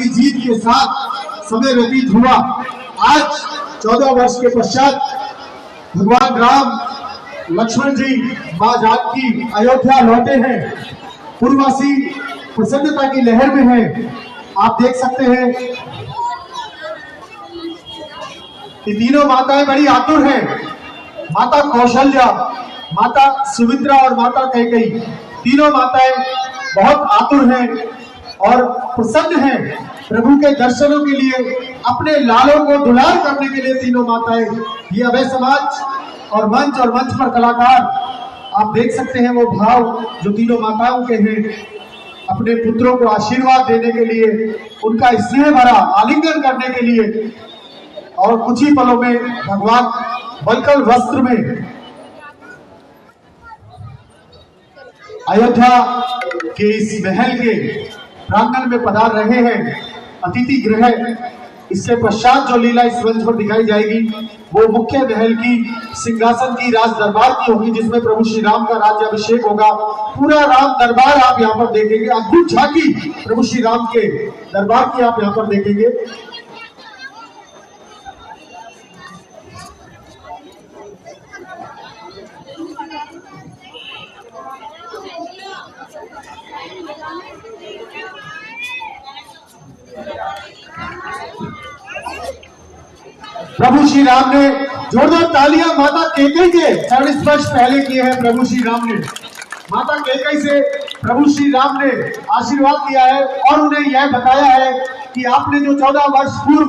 बड़ी जीत के साथ समय व्यतीत हुआ। आज 14 वर्ष के पश्चात भगवान राम, लक्ष्मण जी, मां जानकी अयोध्या लौटे हैं। पूर्ववासी प्रसन्नता की लहर में है। आप देख सकते हैं कि तीनों माताएं बड़ी आतुर हैं। माता कौशल्या, माता सुमित्रा और माता कैकेयी, तीनों माताएं बहुत आतुर हैं और प्रसन्न हैं प्रभु के दर्शनों के लिए, अपने लालों को दुलार करने के लिए। तीनों माताएं, ये अभय समाज और मंच पर कलाकार, आप देख सकते हैं वो भाव जो तीनों माताओं के हैं, अपने पुत्रों को आशीर्वाद देने के लिए, उनका स्नेह भरा आलिंगन करने के लिए। और कुछ ही पलों में भगवान वल्कल वस्त्र में अयोध्या के इस महल के प्रांगण में पधार रहे हैं, अतिथि गृह। इसके पश्चात जो लीला इस मंच पर दिखाई जाएगी वो मुख्य महल की सिंहासन की राज दरबार की होगी, जिसमें प्रभु श्री राम का राज्याभिषेक होगा। पूरा राम दरबार आप यहाँ पर देखेंगे, अद्भुत झांकी प्रभु श्री राम के दरबार की आप यहाँ पर देखेंगे। प्रभु श्री राम ने जोरदार तालियां माता कैकेयी के चरण स्पर्श पहले किए हैं। प्रभु श्री राम ने माता कैकेयी से प्रभु श्री राम ने आशीर्वाद दिया है और उन्हें यह बताया है कि आपने जो 14 वर्ष पूर्व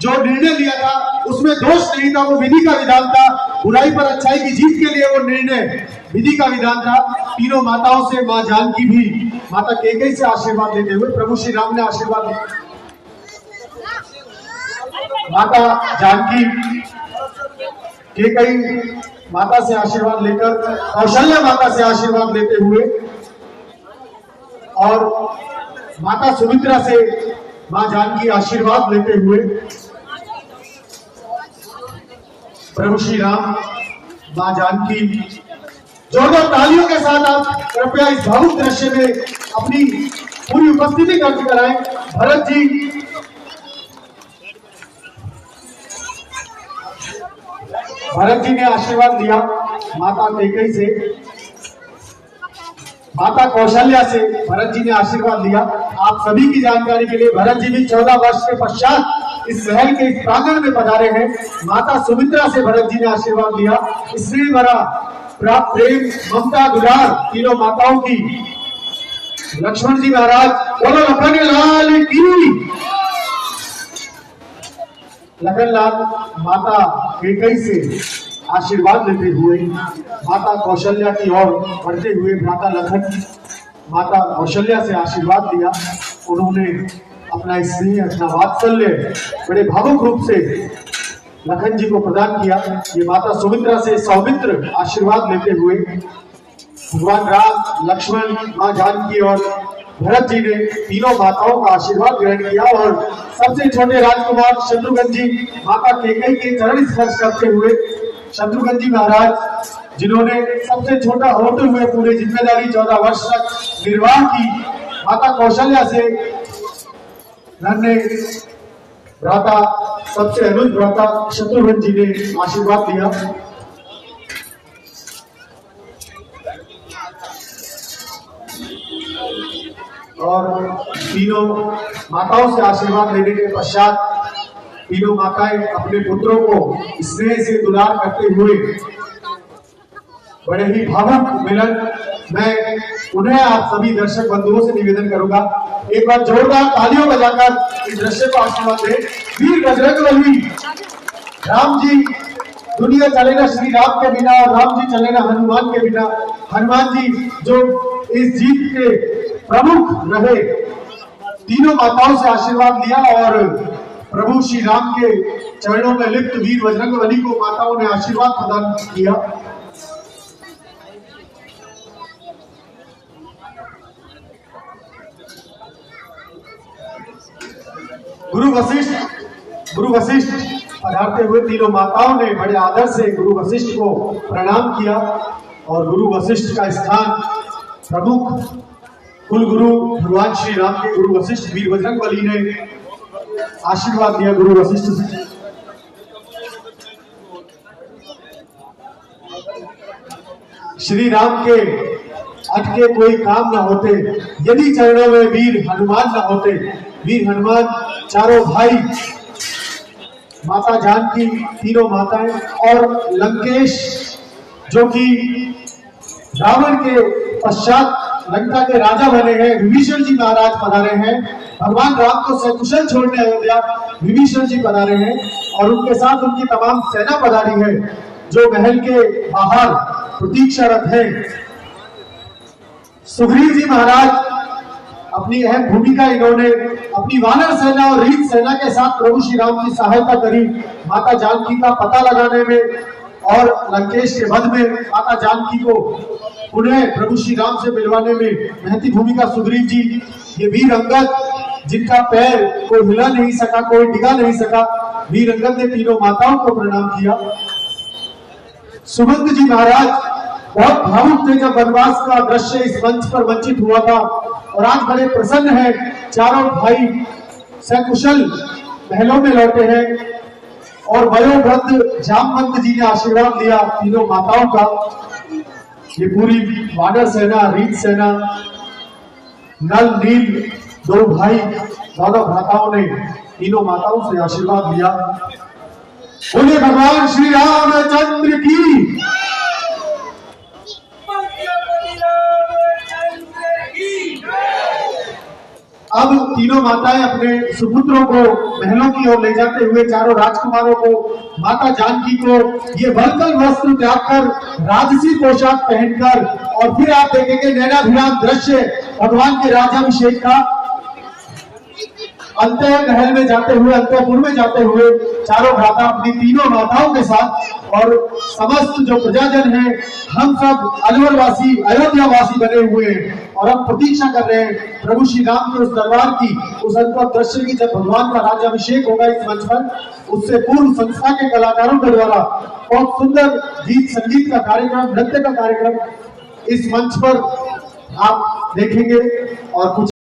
जो निर्णय लिया था उसमें दोष नहीं था, वो विधि का विधान था। बुराई पर अच्छाई की जीत के लिए वो निर्णय विधि का विधान था। तीनों माताओं से मां जानकी भी माता कैकेयी से आशीर्वाद लेते हुए प्रभु श्री राम ने आशीर्वाद दिया। माता जानकी कैकेयी माता से आशीर्वाद लेकर, कौशल्या माता से आशीर्वाद लेते हुए और माता सुमित्रा से मां जानकी आशीर्वाद लेते हुए प्रभु श्री राम, मां जानकी, जोरदार तालियों के साथ आप कृपया इस भावुक दृश्य में अपनी पूरी उपस्थिति दर्ज कराएं। भरत जी, भरत जी ने आशीर्वाद लिया माता कैकेयी से, माता कौशल्या से भरत जी ने आशीर्वाद लिया। आप सभी की जानकारी के लिए भरत जी भी 14 वर्ष के पश्चात इस महल के इस प्रांगण में पधारे हैं। माता सुमित्रा से भरत जी ने आशीर्वाद लिया। इसलिए भरा प्राप्त प्रेम, ममता, दुलार तीनों माताओं की। लक्ष्मण जी महाराज, बोलो लखन लाल की। लखन लाल माता कैकेयी से आशीर्वाद लेते हुए माता कौशल्या की ओर बढ़ते हुए भ्राता लखन माता कौशल्या से आशीर्वाद लिया। उन्होंने अपना स्नेह, अपना वात्सल्य बड़े भावुक रूप से लखन जी को प्रदान किया। ये माता सुमित्रा से सौमित्र आशीर्वाद लेते हुए भगवान राम, लक्ष्मण, मां जानकी और भरत जी ने तीनों माताओं का आशीर्वाद ग्रहण किया। और सबसे छोटे राजकुमार शत्रुघ्न जी माता कैकेयी के चरण स्पर्श करते हुए, शत्रुघ्न जी महाराज जिन्होंने सबसे छोटा होते हुए पूरी जिम्मेदारी 14 वर्ष तक निर्वाह की, माता कौशल्या से धन्य भ्राता, सबसे अनुज भ्राता शत्रुघ्न जी ने आशीर्वाद दिया। और तीनों माताओं से आशीर्वाद लेने के पश्चात तीनों माताएं अपने पुत्रों को स्नेह से दुलार करते हुए बड़े ही भावुक मिलन। मैं उन्हें आप सभी दर्शक बंधुओं से निवेदन करूंगा, एक बार जोरदार तालियों बजाकर इस दृश्य को आशीर्वाद दें। वीर बजरंगबली, राम जी, दुनिया चले ना श्री राम के बिना और राम जी चले ना हनुमान के बिना। हनुमान जी जो इस जीत के प्रमुख रहे, तीनों माताओं से आशीर्वाद लिया और प्रभु श्री राम के चरणों में लिप्त वीर बजरंगबली को माताओं ने आशीर्वाद प्रदान किया। गुरु वशिष्ठ पधारते हुए तीनों माताओं ने बड़े आदर से गुरु वशिष्ठ को प्रणाम किया और गुरु वशिष्ठ का स्थान प्रमुख कुल गुरु भगवान श्री राम के गुरु वशिष्ठ वीर बजरंगबली ने आशीर्वाद दिया गुरु वशिष्ठ से। श्री राम के अटके कोई काम न होते यदि चरणों में वीर हनुमान न होते। वीर हनुमान चारों भाई, माता जानकी, तीनों माताएं और लंकेश जो कि रावण के पश्चात लंका के राजा बने हैं, विभीषण जी महाराज पधारे हैं। भगवान राम को सकुशल छोड़ने अयोध्या विभीषण जी पधारे हैं और उनके साथ उनकी तमाम सेना पधारी है जो महल के बाहर प्रतीक्षारत है। सुग्रीव जी महाराज अपनी अहम भूमिका इन्होंने अपनी वानर सेना और रीत सेना के साथ प्रभु श्री राम की सहायता करी माता जानकी का पता लगाने में और लंकेश के वध में माता जानकी को उन्हें प्रभु श्री राम से मिलवाने में महती भूमिका सुग्रीव जी। ये वीर अंगद जिनका पैर कोई हिला नहीं सका, कोई डिगा नहीं सका, वीर अंगद ने तीनों माताओं को प्रणाम किया। सुमंत जी महाराज बहुत भावुक थे जब वनवास का दृश्य इस मंच पर मंचित हुआ था और आज बड़े प्रसन्न हैं। चारों भाई सकुशल महलों में लौटे हैं और वयोवृद्ध जामवंत जी ने आशीर्वाद लिया तीनों माताओं का। ये पूरी वानर सेना, रीत सेना, नल नील दो भाई, दोनों भ्राताओं ने तीनों माताओं से आशीर्वाद लिया। बोले भगवान श्री रामचंद्र की। अब तीनों माताएं अपने सुपुत्रों को महलों की ओर ले जाते हुए चारों राजकुमारों को, माता जानकी को ये वल्कल वस्त्र त्याग कर राजसी पोशाक पहनकर और फिर आप देखेंगे नैनाभिराम दृश्य भगवान के राज्याभिषेक का। अंतः महल में जाते हुए, अंतःपुर में जाते हुए चारों भ्राता अपनी तीनों माताओं के साथ और समस्त जो प्रजाजन है, हम सब अलवरवासी, अयोध्यावासी बने हुए हैं और हम प्रतीक्षा कर रहे हैं प्रभु श्री राम के उस दरबार की, उस अद्भुत दृश्य की जब भगवान का राज्याभिषेक होगा इस मंच पर। उससे पूर्व संस्था के कलाकारों के द्वारा बहुत सुंदर गीत संगीत का कार्यक्रम, नृत्य का कार्यक्रम इस मंच पर आप देखेंगे और कुछ